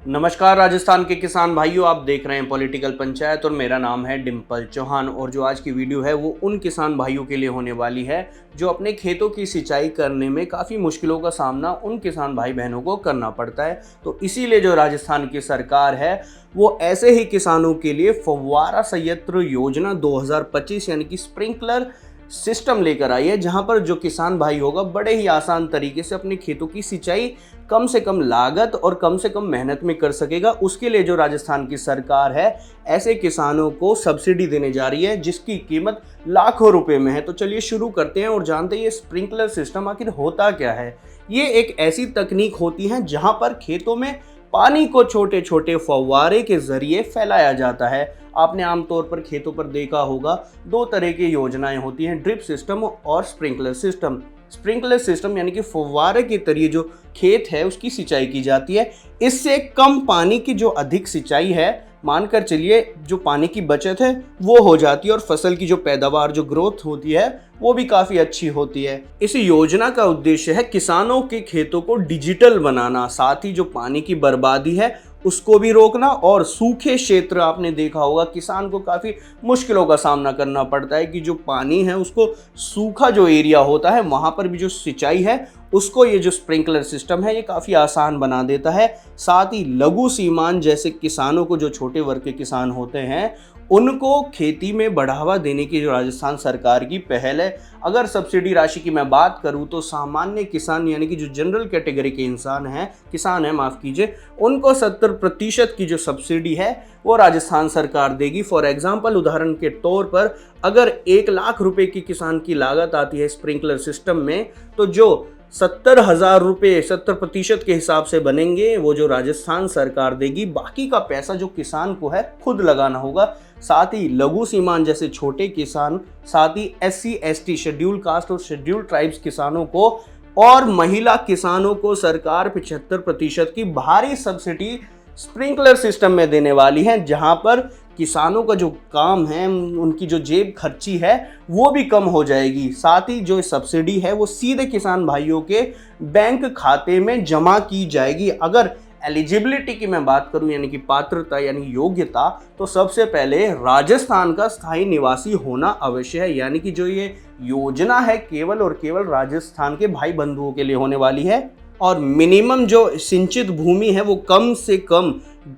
नमस्कार राजस्थान के किसान भाइयों, आप देख रहे हैं पॉलिटिकल पंचायत और मेरा नाम है डिम्पल चौहान। और जो आज की वीडियो है वो उन किसान भाइयों के लिए होने वाली है जो अपने खेतों की सिंचाई करने में काफ़ी मुश्किलों का सामना उन किसान भाई बहनों को करना पड़ता है। तो इसीलिए जो राजस्थान की सरकार है वो ऐसे ही किसानों के लिए फव्वारा संयंत्र योजना 2025 यानी कि स्प्रिंकलर सिस्टम लेकर आई है, जहां पर जो किसान भाई होगा बड़े ही आसान तरीके से अपने खेतों की सिंचाई कम से कम लागत और कम से कम मेहनत में कर सकेगा। उसके लिए जो राजस्थान की सरकार है ऐसे किसानों को सब्सिडी देने जा रही है जिसकी कीमत लाखों रुपए में है। तो चलिए शुरू करते हैं और जानते हैं ये स्प्रिंकलर सिस्टम आखिर होता क्या है। ये एक ऐसी तकनीक होती है जहां पर खेतों में पानी को छोटे छोटे फव्वारे के जरिए फैलाया जाता है। आपने आमतौर पर खेतों पर देखा होगा दो तरह की योजनाएं होती हैं, ड्रिप सिस्टम और स्प्रिंकलर सिस्टम। स्प्रिंकलर सिस्टम यानी कि फव्वारे के जरिए जो खेत है उसकी सिंचाई की जाती है। इससे कम पानी की जो अधिक सिंचाई है, मानकर चलिए जो पानी की बचत है वो हो जाती है और फसल की जो पैदावार जो ग्रोथ होती है वो भी काफ़ी अच्छी होती है। इस योजना का उद्देश्य है किसानों के खेतों को डिजिटल बनाना, साथ ही जो पानी की बर्बादी है उसको भी रोकना। और सूखे क्षेत्र आपने देखा होगा किसान को काफ़ी मुश्किलों का सामना करना पड़ता है कि जो पानी है उसको सूखा जो एरिया होता है वहाँ पर भी जो सिंचाई है उसको ये जो स्प्रिंकलर सिस्टम है ये काफ़ी आसान बना देता है। साथ ही लघु सीमांत जैसे किसानों को, जो छोटे वर्ग के किसान होते हैं, उनको खेती में बढ़ावा देने की जो राजस्थान सरकार की पहल है। अगर सब्सिडी राशि की मैं बात करूं तो सामान्य किसान यानी कि जो जनरल कैटेगरी के किसान हैं माफ़ कीजिए, उनको 70% की जो सब्सिडी है वो राजस्थान सरकार देगी। फॉर एग्जांपल, उदाहरण के तौर पर अगर 1 लाख रुपए की किसान की लागत आती है स्प्रिंकलर सिस्टम में, तो जो 70,000 रुपये 70% के हिसाब से बनेंगे वो जो राजस्थान सरकार देगी। बाकी का पैसा जो किसान को है खुद लगाना होगा। साथ ही लघु सीमांत जैसे छोटे किसान, साथ ही SC ST शेड्यूल कास्ट और शेड्यूल ट्राइब्स किसानों को और महिला किसानों को सरकार 75% की भारी सब्सिडी स्प्रिंकलर सिस्टम में देने वाली है, जहां पर किसानों का जो काम है, उनकी जो जेब खर्ची है वो भी कम हो जाएगी। साथ ही जो सब्सिडी है वो सीधे किसान भाइयों के बैंक खाते में जमा की जाएगी। अगर एलिजिबिलिटी की मैं बात करूं यानी कि पात्रता यानी योग्यता, तो सबसे पहले राजस्थान का स्थायी निवासी होना अवश्य है। यानी कि जो ये योजना है केवल और केवल राजस्थान के भाई बंधुओं के लिए होने वाली है। और मिनिमम जो सिंचित भूमि है वो कम से कम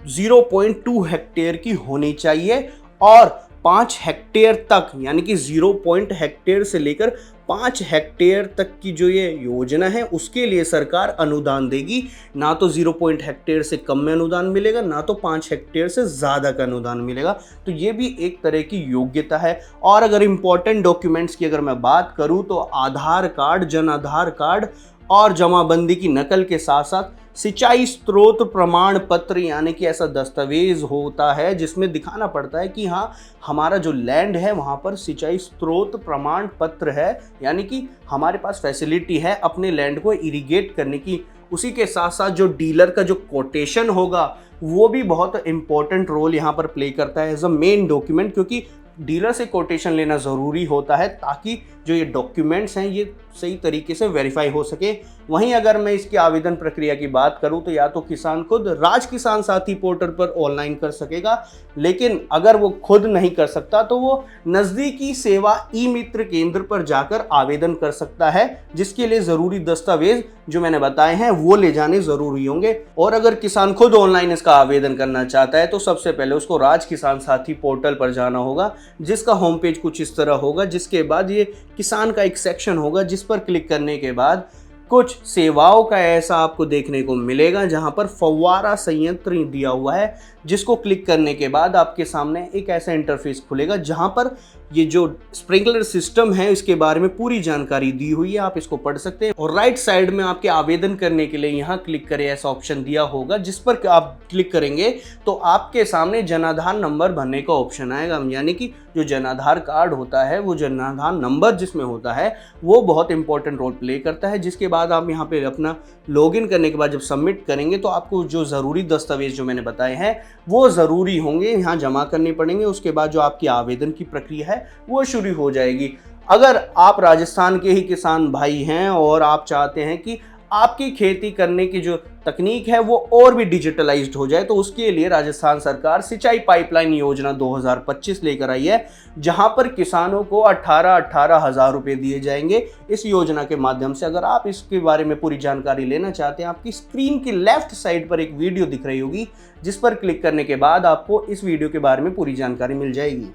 0.2 हेक्टेयर की होनी चाहिए और 5 हेक्टेयर तक, यानी कि 0 हेक्टेयर से लेकर 5 हेक्टेयर तक की जो ये योजना है उसके लिए सरकार अनुदान देगी। ना तो 0 हेक्टेयर से कम में अनुदान मिलेगा, ना तो 5 हेक्टेयर से ज़्यादा का अनुदान मिलेगा। तो ये भी एक तरह की योग्यता है। और अगर इम्पोर्टेंट डॉक्यूमेंट्स की अगर मैं बात करूँ तो आधार कार्ड, जन आधार कार्ड और जमाबंदी की नकल के साथ साथ सिंचाई स्रोत प्रमाण पत्र, यानी कि ऐसा दस्तावेज होता है जिसमें दिखाना पड़ता है कि हाँ हमारा जो लैंड है वहाँ पर सिंचाई स्रोत प्रमाण पत्र है, यानी कि हमारे पास फैसिलिटी है अपने लैंड को इरिगेट करने की। उसी के साथ साथ जो डीलर का जो कोटेशन होगा वो भी बहुत इंपॉर्टेंट रोल यहाँ पर प्ले करता है एज अ मेन डॉक्यूमेंट, क्योंकि डीलर से कोटेशन लेना ज़रूरी होता है ताकि जो ये डॉक्यूमेंट्स हैं ये सही तरीके से वेरीफाई हो सके। वहीं अगर मैं इसकी आवेदन प्रक्रिया की बात करूं तो या तो किसान खुद राज किसान साथी पोर्टल पर ऑनलाइन कर सकेगा, लेकिन अगर वो खुद नहीं कर सकता तो वो नज़दीकी सेवा ई मित्र केंद्र पर जाकर आवेदन कर सकता है, जिसके लिए ज़रूरी दस्तावेज जो मैंने बताए हैं वो ले जाने ज़रूरी होंगे। और अगर किसान खुद ऑनलाइन इसका आवेदन करना चाहता है तो सबसे पहले उसको राज किसान साथी पोर्टल पर जाना होगा, जिसका होम पेज कुछ इस तरह होगा। जिसके बाद ये किसान का एक सेक्शन होगा जिस पर क्लिक करने के बाद कुछ सेवाओं का ऐसा आपको देखने को मिलेगा जहां पर फव्वारा संयंत्र दिया हुआ है, जिसको क्लिक करने के बाद आपके सामने एक ऐसा इंटरफेस खुलेगा जहां पर ये जो स्प्रिंकलर सिस्टम है इसके बारे में पूरी जानकारी दी हुई है, आप इसको पढ़ सकते हैं। और राइट साइड में आपके आवेदन करने के लिए यहाँ क्लिक करें ऐसा ऑप्शन दिया होगा, जिस पर आप क्लिक करेंगे तो आपके सामने जनाधार नंबर भरने का ऑप्शन आएगा। यानी कि जो जनाधार कार्ड होता है वो जनाधार नंबर जिसमें होता है वो बहुत इंपॉर्टेंट रोल प्ले करता है। जिसके बाद आप यहाँ पे अपना लॉगिन करने के बाद जब सबमिट करेंगे तो आपको जो ज़रूरी दस्तावेज जो मैंने बताए हैं वो ज़रूरी होंगे, यहाँ जमा करने पड़ेंगे। उसके बाद जो आपकी आवेदन की प्रक्रिया है वो शुरू हो जाएगी। अगर आप राजस्थान के ही किसान भाई हैं और आप चाहते हैं कि आपकी खेती करने की जो तकनीक है वो और भी डिजिटलाइज्ड हो जाए, तो उसके लिए राजस्थान सरकार सिंचाई पाइपलाइन योजना 2025 लेकर आई है, जहां पर किसानों को 18 हज़ार रुपए दिए जाएंगे इस योजना के माध्यम से। अगर आप इसके बारे में पूरी जानकारी लेना चाहते हैं, आपकी स्क्रीन की लेफ्ट साइड पर एक वीडियो दिख रही होगी, जिस पर क्लिक करने के बाद आपको इस वीडियो के बारे में पूरी जानकारी मिल जाएगी।